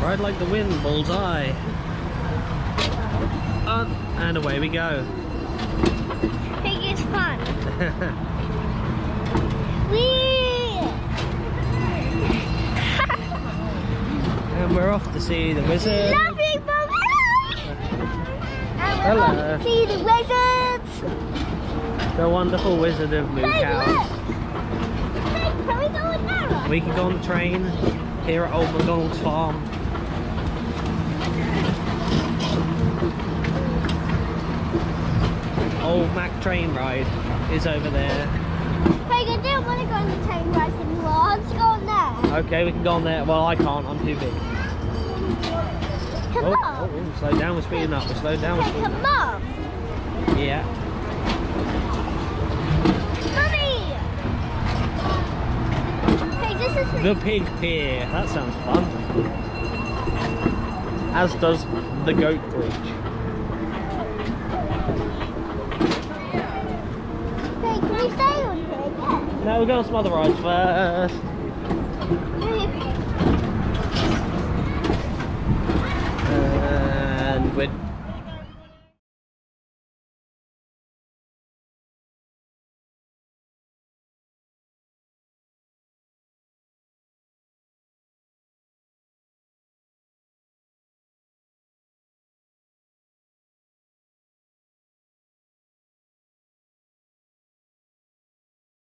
Ride like the wind, bullseye. Up and away we go. Think it's fun. Whee! And we're off to see the wizard. Lovely Mummy! And we're Hello. off to see the wizards. The wonderful wizard of Moo Hey, Cows. look. Hey, can we go on there? We can go on the train here at Old MacDonald's farm. Old Mac train ride is over there. Hey, I don't want to go on the train ride anymore. Let's go on there. Okay, we can go on there. Well, I can't. I'm too big. Come Oh, on. slow down. We're speeding up. We're slowed down. We're Hey, speeding come up. on. Yeah. Mummy! Hey, this is The Pig Pier. That sounds fun. As does the Goat Bridge. Hey, can we stay on here? Yeah. No, we'll go on some other rides first. And we're